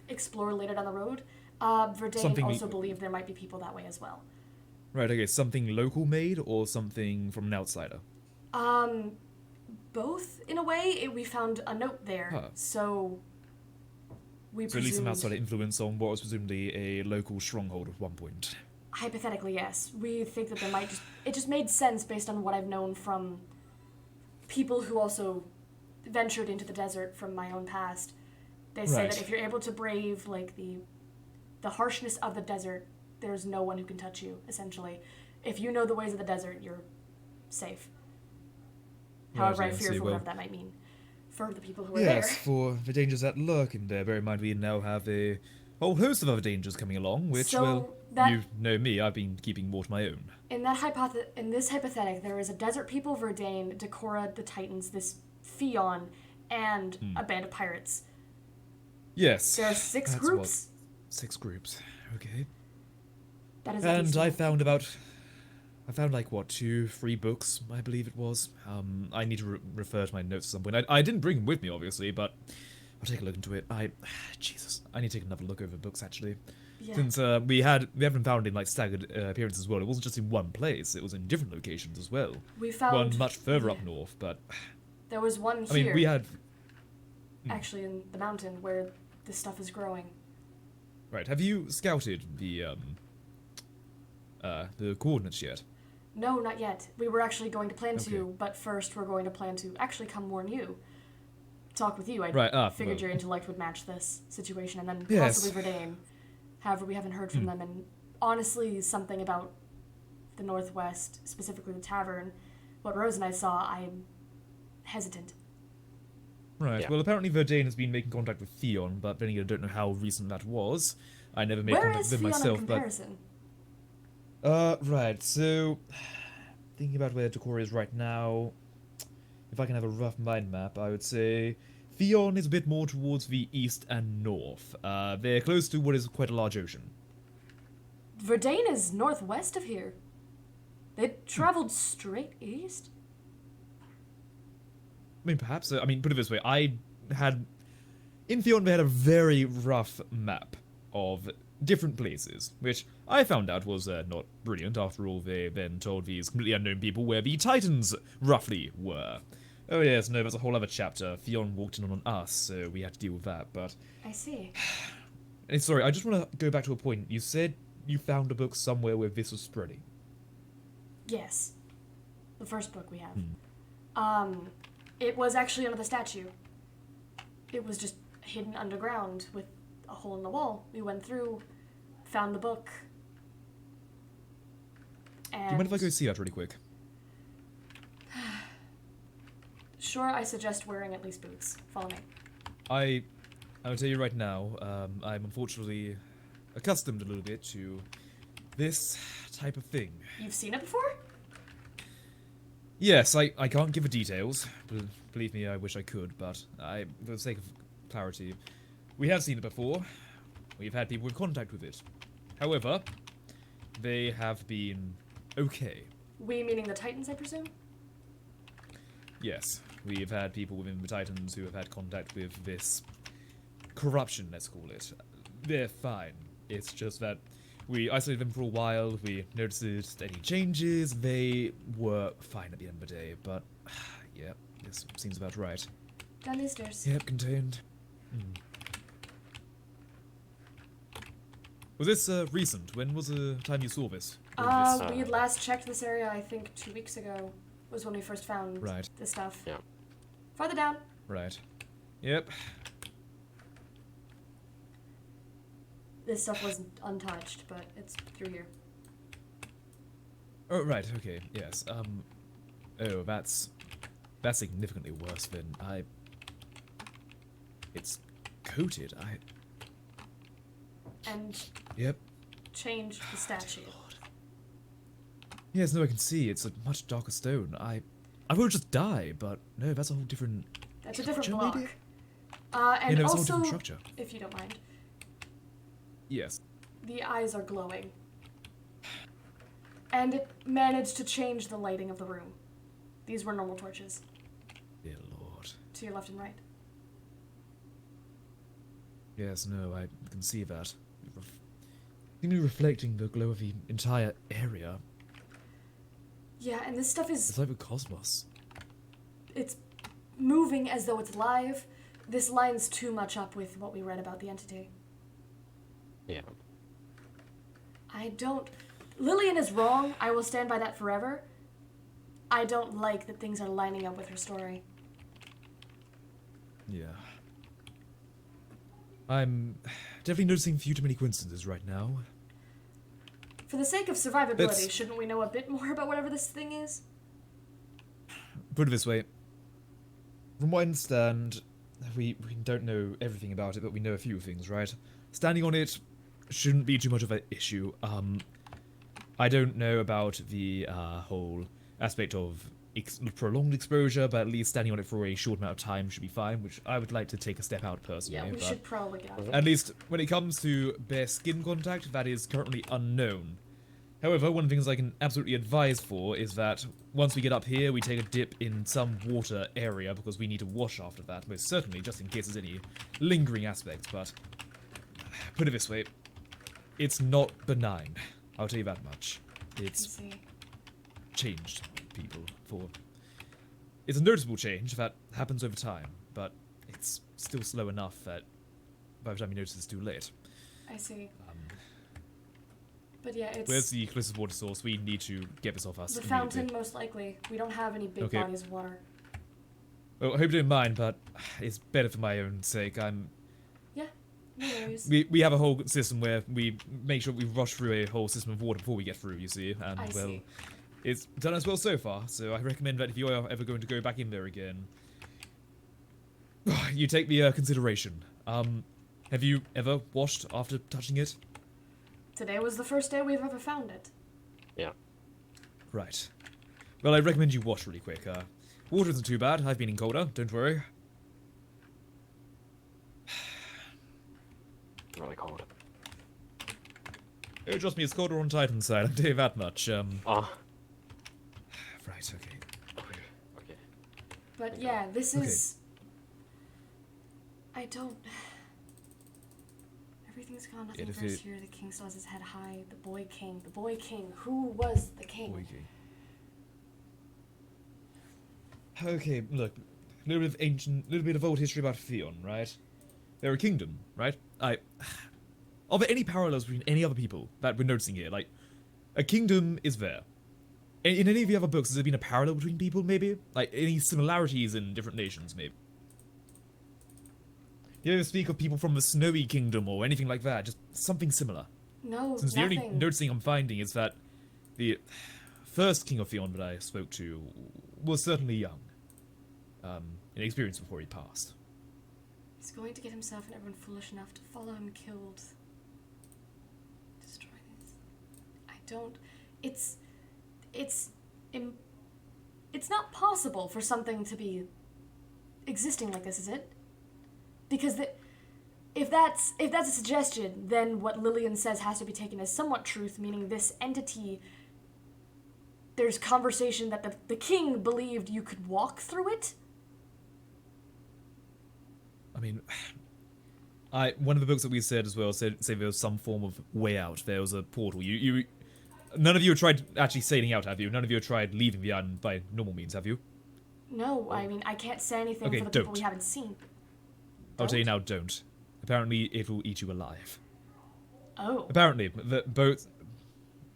explore later down the road. Verdane Something also believed there might be people that way as well. Right, okay, something local made or something from an outsider? Both, in a way. We found a note there, Huh. so we So at least some presumed- outsider influence on what was presumably a local stronghold at one point. Hypothetically, yes. We think that there might just... It just made sense based on what I've known from people who also ventured into the desert from my own past. They say Right. that if you're able to brave, like, the harshness of the desert, there's no one who can touch you, essentially. If you know the ways of the desert, you're safe. However, Right, I I fear see, for well- whatever that might mean for the people who are Yes, there. for the dangers that lurk in there. Bear in mind we now have a whole host of other dangers coming along, which, So, well, that- you know me, I've been keeping more to my own. In this hypothetic, there is a desert people, Verdane, Decora, the Titans, this Theon, and a band of pirates. Yes. There are 6 that's groups. What, 6 groups, okay. That is at And least I one. found like what 2, 3 books, I believe it was. I need to refer to my notes at some point. I didn't bring them with me, obviously, but I'll take a look into it. Jesus, I need to take another look over books actually. Yeah. Since we haven't found in like staggered appearances as well. It wasn't just in one place; it was in different locations as well. We found One much further yeah. up north, but There was one I here. mean, we had actually in the mountain where this stuff is growing. right. Have you scouted the coordinates yet? No, not yet. We were actually going to plan Okay. to, but first we're going to plan to actually come warn you. Talk with you. I Right, figured well. your intellect would match this situation, and then Yes. possibly Verdane. However, we haven't heard from them, and honestly, something about the Northwest, specifically the tavern, what Rose and I saw, I'm hesitant. Right. Yeah. Well, apparently Verdane has been making contact with Theon, but then again, I don't know how recent that was. I never made Where contact is with him Theon myself, in but comparison? right. So, thinking about where Decore is right now, if I can have a rough mind map, I would say Theon is a bit more towards the east and north. They're close to what is quite a large ocean. Verdane is northwest of here. They traveled straight east? I mean, perhaps. I mean, put it this way: in Theon, they had a very rough map of different places, which I found out was not brilliant. After all, they then told these completely unknown people where the Titans roughly were. Oh yes, no, that's a whole other chapter. Theon walked in on us, so we had to deal with that. But I see. sorry, I just want to go back to a point. You said you found a book somewhere where this was spreading. Yes. The first book we have. It was actually under the statue. It was just hidden underground with a hole in the wall. We went through, found the book. And Do you mind if I go see that really quick? Sure, I suggest wearing at least boots. Follow me. I'll tell you right now, I'm unfortunately accustomed a little bit to this type of thing. You've seen it before? Yes, I can't give the details. Believe me, I wish I could, but for the sake of clarity, we have seen it before. We've had people with contact with it. However, they have been okay. We meaning the Titans, I presume? Yes, we've had people within the Titans who have had contact with this corruption, let's call it. They're fine. It's just that we isolated them for a while, we noticed any changes, they were fine at the end of the day, but yeah, this seems about right. Down these stairs. Yep, contained. Was this recent? When was the time you saw this? We had last checked this area, I think, 2 weeks ago. Was when we first found Right. this stuff. Yeah. Farther down. Right. Yep. This stuff wasn't untouched, but it's through here. Oh, right, okay, yes. Oh, that's significantly worse than it's coated, And Yep. change the statue. Yes, no, I can see, it's a much darker stone. I would just die, but no, that's a whole different That's a different structure, block. maybe? And You know, it's a whole also, different structure. if you don't mind, Yes. the eyes are glowing. And it managed to change the lighting of the room. These were normal torches, Dear Lord. to your left and right. Yes, no, I can see that. Seemingly reflecting the glow of the entire area. Yeah, and this stuff is, It's like the cosmos. it's moving as though it's live. This lines too much up with what we read about the entity. Yeah. I don't... Lillian is wrong. I will stand by that forever. I don't like that things are lining up with her story. Yeah. I'm definitely noticing a few too many coincidences right now. For the sake of survivability, It's- shouldn't we know a bit more about whatever this thing is? Put it this way. From what I understand, we don't know everything about it, but we know a few things, right? Standing on it shouldn't be too much of an issue. I don't know about the whole aspect of prolonged exposure, but at least standing on it for a short amount of time should be fine, which I would like to take a step out personally. Yeah, we but should probably get out of here. at least when it comes to bare skin contact, that is currently unknown. However, one of the things I can absolutely advise for is that once we get up here, we take a dip in some water area because we need to wash after that, most certainly, just in case there's any lingering aspects. But put it this way, it's not benign. I'll tell you that much. I It's see. changed people for. It's a noticeable change that happens over time, but it's still slow enough that by the time you notice it's too late. I see. But yeah, it's Where's the closest water source? We need to get this off us. the immediately. fountain, most likely. We don't have any big Okay. bodies of water. Well, I hope you don't mind, but it's better for my own sake. Yeah, no worries. We have a whole system where we make sure we rush through a whole system of water before we get through, you see. And, I well, see. it's done as well so far, so I recommend that if you are ever going to go back in there again, you take the consideration. Have you ever washed after touching it? Today was the first day we've ever found it. Yeah. Right. Well, I recommend you wash really quick. Water isn't too bad. I've been in colder, don't worry. Really cold. Oh, trust me, it's colder on Titan's side, I'll tell you that much. Ah. Right, okay. Okay. But yeah, this Okay. is... I don't... Everything's gone, nothing if first it- here. The king still has his head high. The boy king. The boy king. Who was the king? Okay, look, a little bit of old history about Theon, right? They're a kingdom, right? Are there any parallels between any other people that we're noticing here? Like, a kingdom is there. In any of the other books, has there been a parallel between people, maybe? Like, any similarities in different nations, maybe? Do you ever speak of people from the Snowy Kingdom or anything like that? Just something similar. No, Since nothing. the only noticing I'm finding is that the first King of Theon that I spoke to was certainly young. Inexperienced before he passed. He's going to get himself and everyone foolish enough to follow him killed. Destroy this. I don't... It's not possible for something to be existing like this, is it? Because if that's a suggestion, then what Lillian says has to be taken as somewhat truth, meaning this entity... There's conversation that the king believed you could walk through it? I mean, one of the books that we said as well said there was some form of way out. There was a portal. None of you have tried actually sailing out, have you? None of you have tried leaving the island by normal means, have you? No, I mean, I can't say anything Okay, for the people don't. we haven't seen. I'll tell you now, don't. Apparently, it will eat you alive. Oh. Apparently, both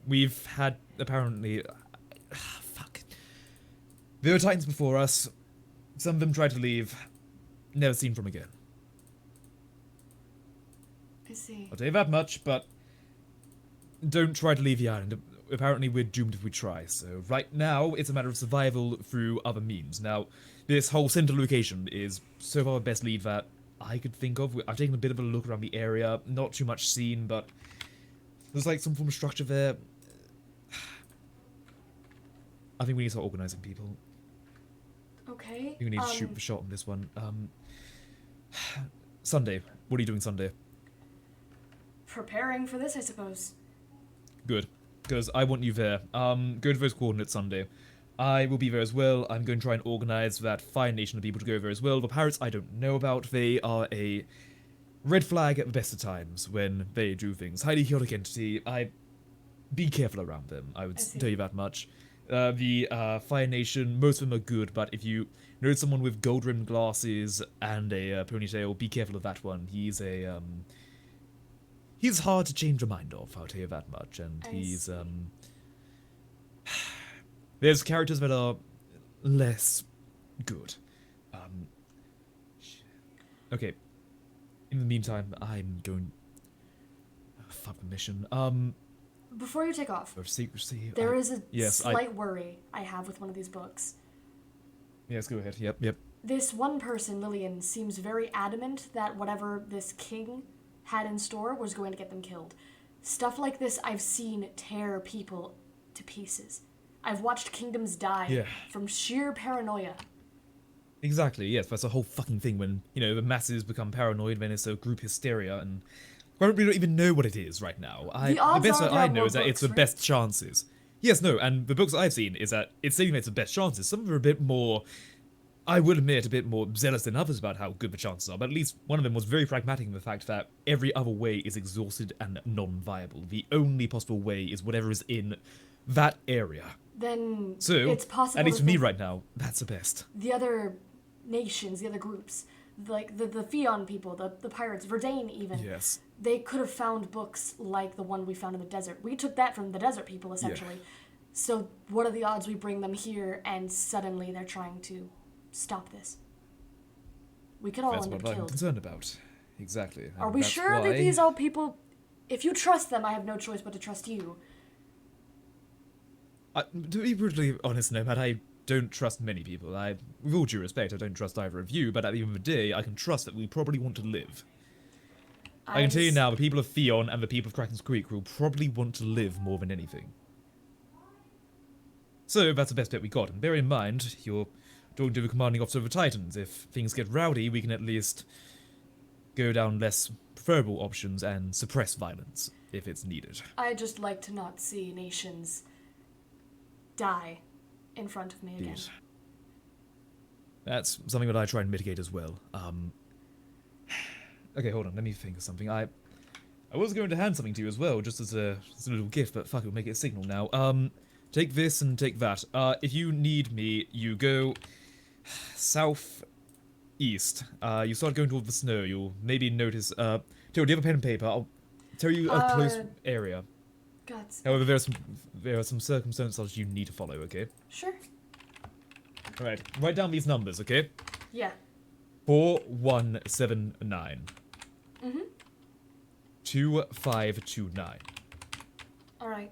we've had apparently. Fuck. There were Titans before us. Some of them tried to leave. Never seen from again. I see. I'll tell you that much, but don't try to leave the island. Apparently, we're doomed if we try. So right now, it's a matter of survival through other means. Now, this whole center location is so far the best lead that I could think of. I've taken a bit of a look around the area. Not too much seen, but there's like some form of structure there. I think we need to start organizing people. Okay. I think we need to shoot the shot on this one. Sunday. What are you doing Sunday? Preparing for this, I suppose. Good. Because I want you there. Go to those coordinates Sunday. I will be there as well. I'm going to try and organize that Fire Nation of people to go there as well. The pirates I don't know about. They are a red flag at the best of times when they do things. Highly chaotic entity. Be careful around them. I would see. tell you that much. The Fire Nation, most of them are good, but if you know someone with gold-rimmed glasses and a ponytail, be careful of that one. He's hard to change your mind of, I'll tell you that much, and I he's, see. there's characters that are less good. Okay. In the meantime, I'm going... fuck the mission. Before you take off, Of secrecy... there is a yes, slight worry I have with one of these books. Yes, go ahead. Yep. This one person, Lillian, seems very adamant that whatever this king had in store was going to get them killed. Stuff like this I've seen tear people to pieces. I've watched kingdoms die Yeah. from sheer paranoia. Exactly, yes, that's a whole fucking thing when, the masses become paranoid, when it's a group hysteria, and We don't even know what it is right now. The odds best are that there I are know more is that it's books, the right? best chances. Yes, no, and the books I've seen is that it's saying it's the best chances. Some of them are a bit more, I will admit, a bit more zealous than others about how good the chances are, but at least one of them was very pragmatic in the fact that every other way is exhausted and non-viable. The only possible way is whatever is in that area. Then So, it's possible at least to for me think right now, that's the best. the other nations, the other groups, like the Theon people, the pirates, Verdane even, Yes. they could have found books like the one we found in the desert. We took that from the desert people, essentially. So what are the odds we bring them here and suddenly they're trying to stop this? We could all That's end up what I'm killed. concerned about. Exactly. Are and we that's sure that why- these are people... If you trust them, I have no choice but to trust you. To be brutally honest, Nomad, I don't trust many people. With all due respect, I don't trust either of you, but at the end of the day, I can trust that we probably want to live. I can tell you now, the people of Theon and the people of Kraken's Creek will probably want to live more than anything. So, that's the best bet we got, and bear in mind, you're talking to the commanding officer of the Titans. If things get rowdy, we can at least go down less preferable options and suppress violence, if it's needed. I'd just like to not see nations die in front of me again. Indeed. That's something that I try and mitigate as well. Okay, hold on, let me think of something. I was going to hand something to you as well, just as a little gift, but fuck it, we'll make it a signal now. Take this and take that. If you need me, you go south east. You start going towards the snow, you'll maybe notice, Taylor, do you have a pen and paper? I'll tell you a close area. Guts. However, there are some circumstances you need to follow, okay? Sure. Alright, write down these numbers, okay? Yeah. 4179. 2529. Alright.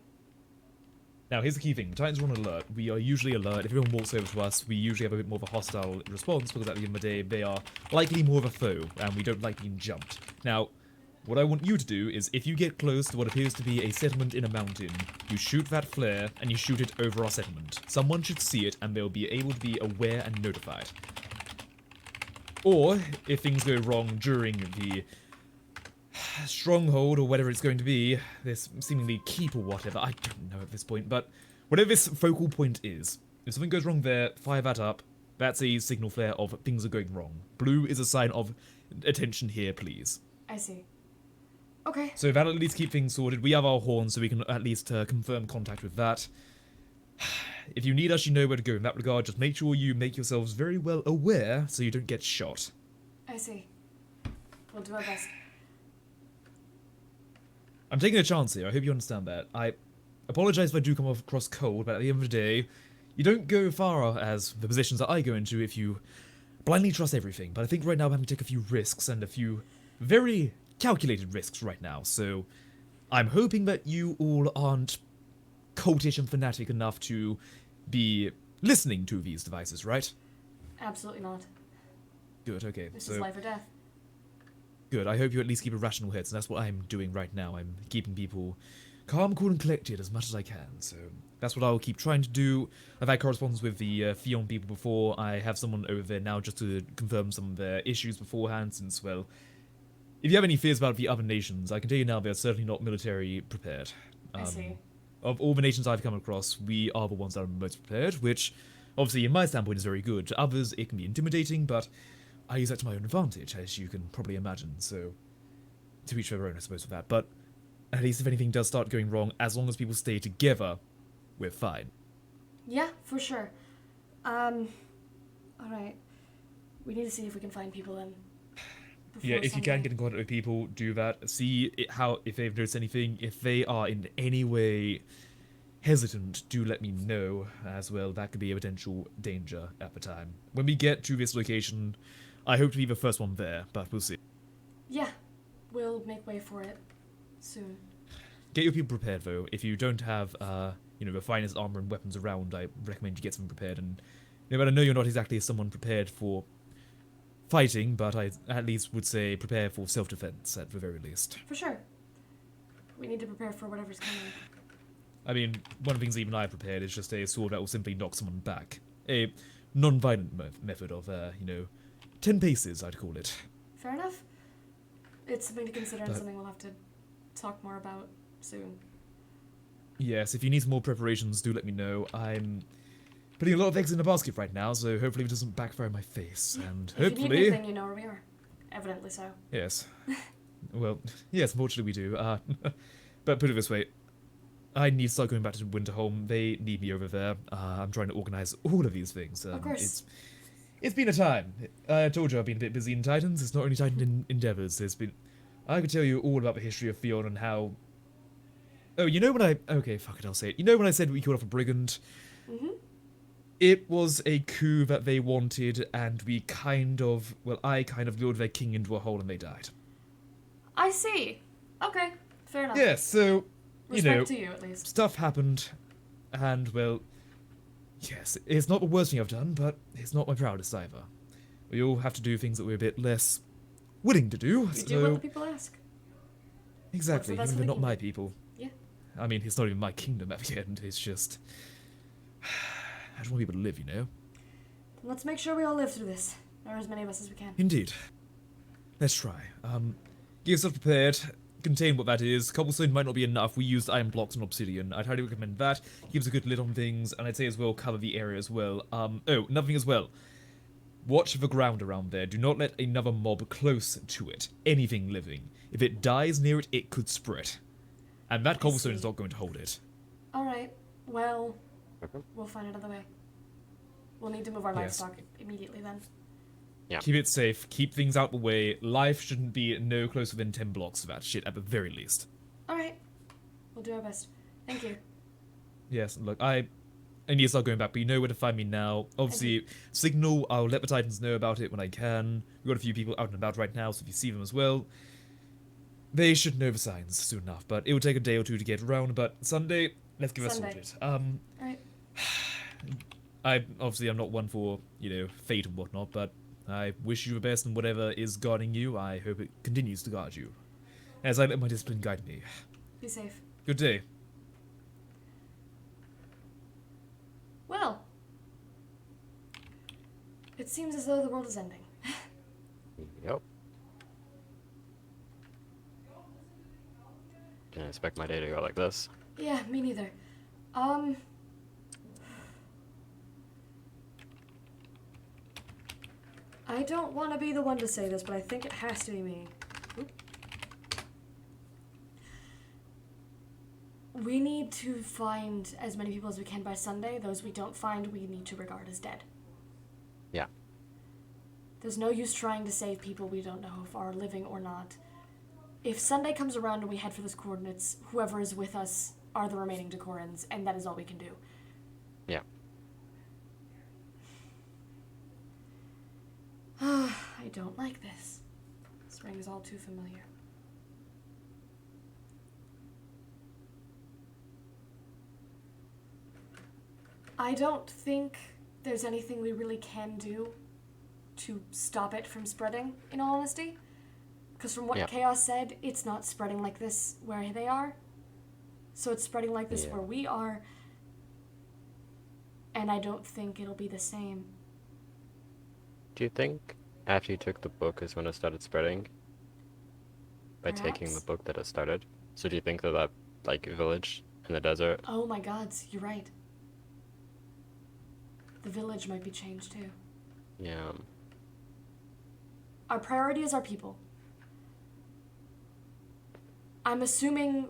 Now, here's the key thing. The Titans are on alert. We are usually alert. If everyone walks over to us, we usually have a bit more of a hostile response, because at the end of the day, they are likely more of a foe, and we don't like being jumped. Now, what I want you to do is, if you get close to what appears to be a settlement in a mountain, you shoot that flare, and you shoot it over our settlement. Someone should see it, and they'll be able to be aware and notified. Or, if things go wrong during the stronghold, or whatever it's going to be, this seemingly keep or whatever, I don't know at this point, but whatever this focal point is, if something goes wrong there, fire that up. That's a signal flare of things are going wrong. Blue is a sign of attention here, please. I see. Okay. So that'll at least keep things sorted. We have our horn, so we can at least confirm contact with that. If you need us, you know where to go in that regard. Just make sure you make yourselves very well aware so you don't get shot. I see. We'll do our best. I'm taking a chance here. I hope you understand that. I apologize if I do come across cold, but at the end of the day, you don't go far as the positions that I go into if you blindly trust everything. But I think right now I'm having to take a few risks, and a few very calculated risks right now. So I'm hoping that you all aren't cultish and fanatic enough to be listening to these devices, right? Absolutely not. Good, okay. This So is life or death. good. I hope you at least keep a rational heads, and that's what I'm doing right now. I'm keeping people calm, cool, and collected as much as I can. So that's what I'll keep trying to do. I've had correspondence with the Theon people before. I have someone over there now just to confirm some of their issues beforehand, since, well, if you have any fears about the other nations, I can tell you now they're certainly not military prepared. I see. Of all the nations I've come across, we are the ones that are most prepared, which, obviously, in my standpoint, is very good. To others, it can be intimidating, but I use that to my own advantage, as you can probably imagine, so to each their own, I suppose, with that. But at least if anything does start going wrong, as long as people stay together, we're fine. Yeah, for sure. Alright. We need to see if we can find people then. Yeah, before if you can Sunday. get in contact with people, do that. See if they've noticed anything. If they are in any way hesitant, do let me know as well. That could be a potential danger at the time. When we get to this location, I hope to be the first one there, but we'll see. Yeah, we'll make way for it soon. Get your people prepared, though. If you don't have, the finest armor and weapons around, I recommend you get some prepared. And no matter, I know you're not exactly someone prepared for fighting, but I at least would say prepare for self-defense at the very least. For sure. We need to prepare for whatever's coming. I mean, one of the things even I prepared is just a sword that will simply knock someone back. A non-violent method of, 10 paces, I'd call it. Fair enough. It's something to consider and But- something we'll have to talk more about soon. Yes, if you need some more preparations, do let me know. I'm putting a lot of eggs in a basket right now, so hopefully it doesn't backfire in my face. And If you need hopefully... anything, you know where we are. Evidently so. Yes. Well, yes, fortunately we do. But put it this way, I need to start going back to Winterholm. They need me over there. I'm trying to organize all of these things. Of course. It's been a time. I told you I've been a bit busy in Titans. It's not only Titan endeavors. There's been... I could tell you all about the history of Fionn and how... Oh, you know when I... Okay, fuck it, I'll say it. You know when I said we killed off a brigand? Mm-hmm. It was a coup that they wanted, and we kind of... Well, I kind of lured their king into a hole and they died. I see. Okay, fair enough. Yeah, so... You Respect know, to you, at least. stuff happened, and, well... Yes, it's not the worst thing I've done, but it's not my proudest either. We all have to do things that we're a bit less willing to do, You so... do what the people ask. Exactly, What's the best even if they're we not can my do? people. Yeah. I mean, it's not even my kingdom at the end, it's just... I just want people to live, you know? Let's make sure we all live through this. Or as many of us as we can. Indeed. Let's try. Get yourself prepared. Contain what that is. Cobblestone might not be enough. We used iron blocks and obsidian. I'd highly recommend that. Keeps a good lid on things, and I'd say as well cover the area as well. Oh, another thing as well. Watch the ground around there. Do not let another mob close to it. Anything living. If it dies near it, it could spread. And that cobblestone is see. not going to hold it. Alright, well, Okay. we'll find another way. We'll need to move our Yes. livestock immediately then. Yeah. Keep it safe. Keep things out the way. Life shouldn't be no closer than 10 blocks of that shit, at the very least. Alright, we'll do our best. Thank you. Yes, look, I need to start going back, but you know where to find me now. Obviously, Signal, I'll let the Titans know about it when I can. We've got a few people out and about right now, so if you see them as well, they should know the signs soon enough. But it will take a day or two to get around, but Sunday, let's get that Sunday. sorted. Alright. I'm not one for, fate and whatnot, but I wish you the best in whatever is guarding you. I hope it continues to guard you, as I let my discipline guide me. Be safe. Good day. Well, it seems as though the world is ending. Yep. Didn't expect my day to go like this. Yeah, me neither. I don't want to be the one to say this, but I think it has to be me. Oop. We need to find as many people as we can by Sunday. Those we don't find, we need to regard as dead. Yeah. There's no use trying to save people we don't know if are living or not. If Sunday comes around and we head for those coordinates, whoever is with us are the remaining Decorans, and that is all we can do. Yeah. I don't like this. This ring is all too familiar. I don't think there's anything we really can do to stop it from spreading, in all honesty. Because from what Yeah. Chaos said, it's not spreading like this where they are. So it's spreading like this Yeah. where we are. And I don't think it'll be the same. Do you think after you took the book is when it started spreading? By taking the Perhaps. book that it started? So do you think that village in the desert? Oh my god, you're right. The village might be changed too. Yeah. Our priority is our people. I'm assuming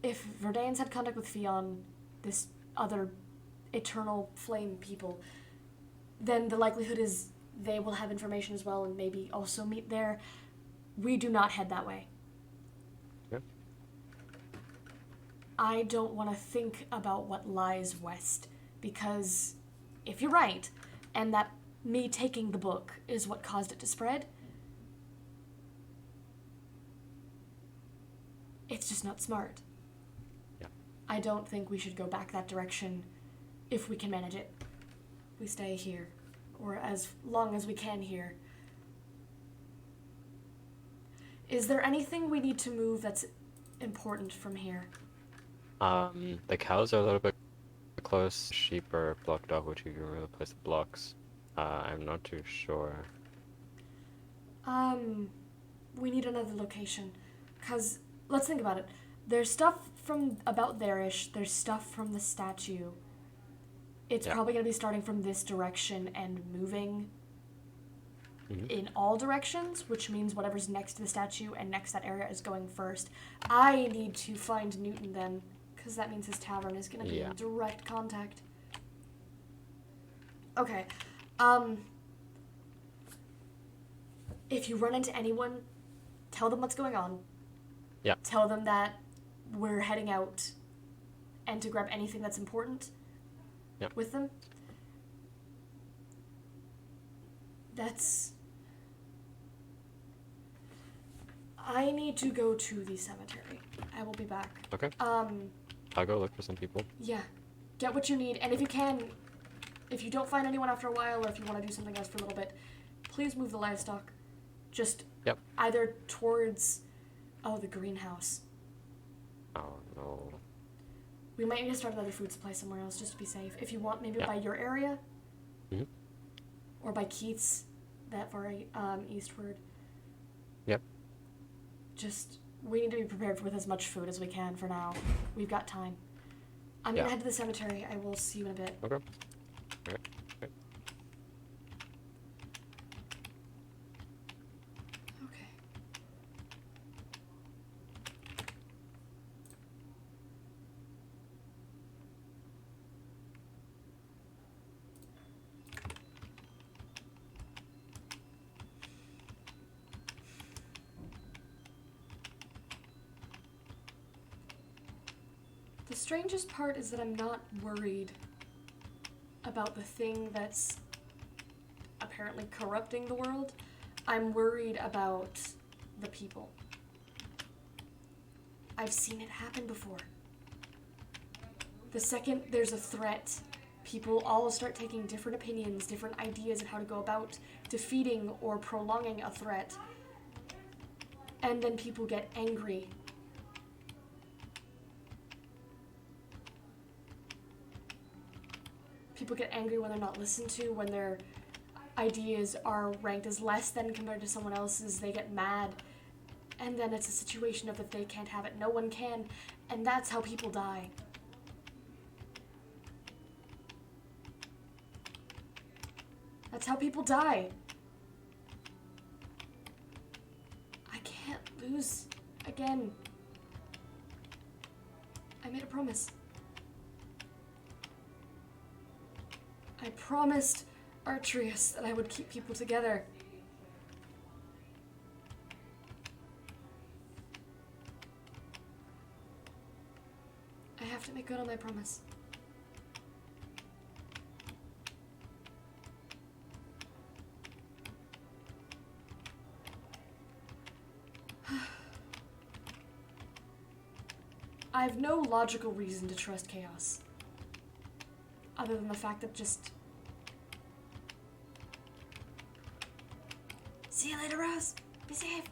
if Verdane's had contact with Fionn, this other eternal flame people, then the likelihood is they will have information as well and maybe also meet there. We do not head that way. Yep. I don't want to think about what lies west, because if you're right, and that me taking the book is what caused it to spread, it's just not smart. Yeah. I don't think we should go back that direction if we can manage it. We stay here, or as long as we can here. Is there anything we need to move that's important from here? The cows are a little bit close. Sheep are blocked off, which you can really place the blocks. I'm not too sure. we need another location. Because, let's think about it. There's stuff from about there-ish. There's stuff from the statue. It's probably going to be starting from this direction and moving in all directions, which means whatever's next to the statue and next to that area is going first. I need to find Newton then, because that means his tavern is going to be in direct contact. Okay. If you run into anyone, tell them what's going on. Yeah. Tell them that we're heading out and to grab anything that's important with them. I need to go to the cemetery. I will be back. Okay. I'll go look for some people. Yeah. Get what you need, and if you can, if you don't find anyone after a while, or if you want to do something else for a little bit, please move the livestock. Just either towards, the greenhouse. Oh, no. We might need to start another food supply somewhere else just to be safe. If you want, maybe by your area. Or by Keith's, that far eastward. Yep. Just, we need to be prepared with as much food as we can for now. We've got time. I'm gonna head to the cemetery. I will see you in a bit. Okay. Okay. Okay. The strangest part is that I'm not worried about the thing that's apparently corrupting the world. I'm worried about the people. I've seen it happen before. The second there's a threat, people all start taking different opinions, different ideas of how to go about defeating or prolonging a threat. And then people get angry. People get angry when they're not listened to, when their ideas are ranked as less than compared to someone else's. They get mad. And then it's a situation of if they can't have it, no one can. And that's how people die. That's how people die. I can't lose again. I made a promise. I promised Artrius that I would keep people together. I have to make good on my promise. I have no logical reason to trust Chaos. Other than the fact that just... See you later, Rose. Be safe.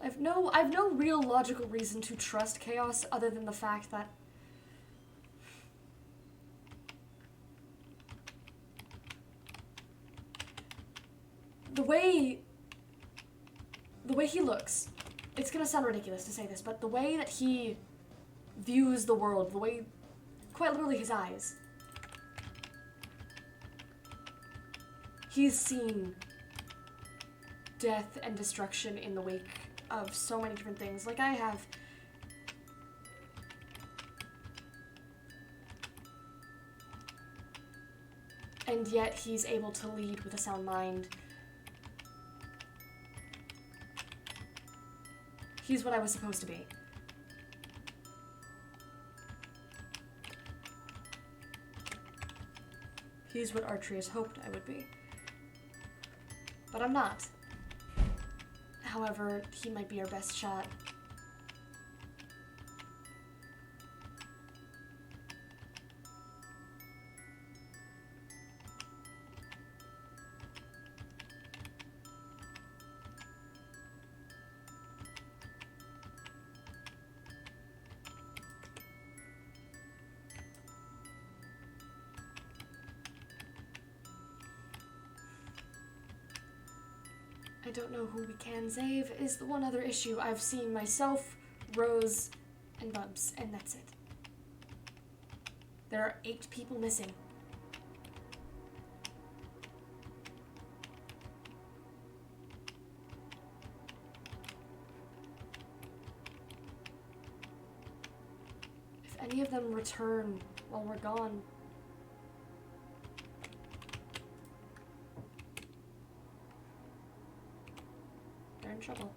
I've no real logical reason to trust Chaos other than the fact that... The way he looks, it's gonna sound ridiculous to say this, but the way that he views the world, the way... Quite literally his eyes. He's seen death and destruction in the wake of so many different things, like I have. And yet he's able to lead with a sound mind. He's what I was supposed to be. He's what Artrius hoped I would be. But I'm not. However, he might be our best shot. I don't know who we can save is the one other issue. I've seen myself, Rose, and Bubs, and that's it. There are 8 people missing. If any of them return while we're gone, they're in trouble.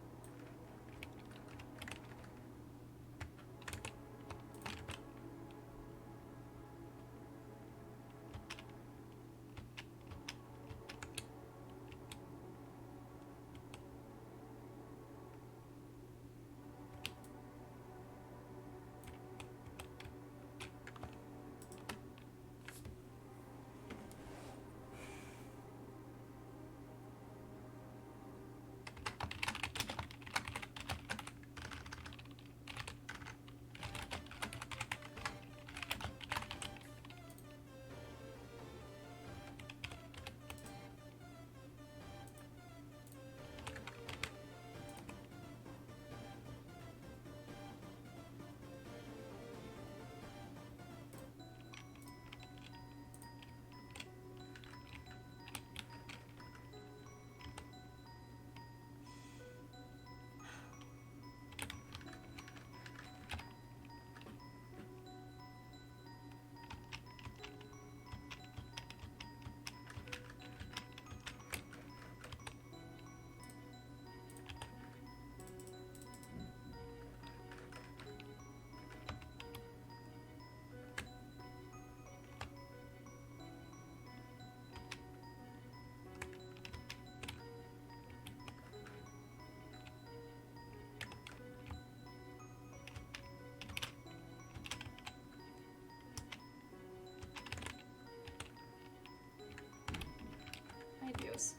Ay, Dios.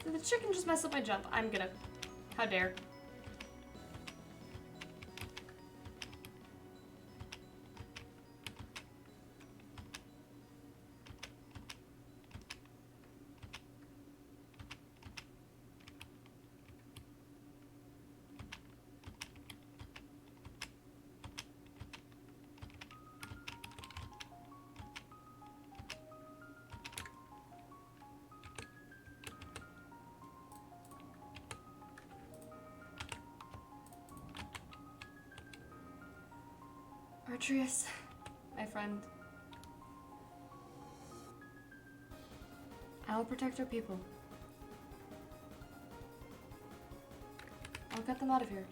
Did the chicken just mess up my jump? I'm gonna. How dare. Artrius, my friend. I'll protect our people. I'll get them out of here.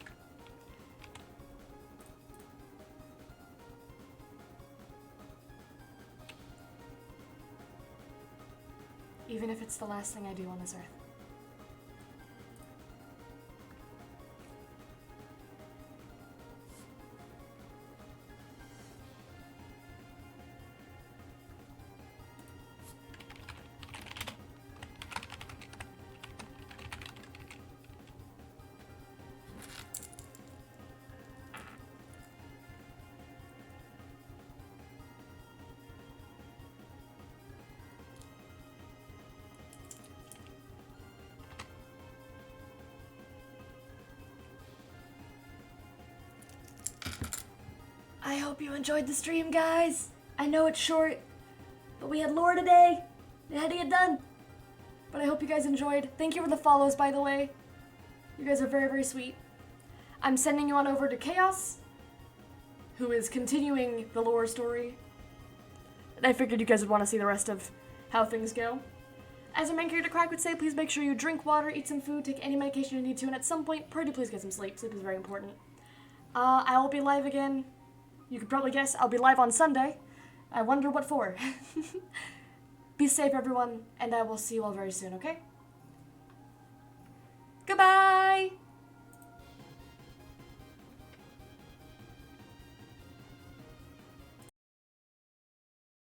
Even if it's the last thing I do on this earth. I hope you enjoyed the stream, guys. I know it's short, but we had lore today. It had to get done. But I hope you guys enjoyed. Thank you for the follows, by the way. You guys are very, very sweet. I'm sending you on over to Chaos, who is continuing the lore story. and I figured you guys would want to see the rest of how things go. As our main character Crack would say, please make sure you drink water, eat some food, take any medication you need to, and at some point, pretty please get some sleep. Sleep is very important. I will be live again. You could probably guess I'll be live on Sunday. I wonder what for. Be safe, everyone, and I will see you all very soon, okay? Goodbye!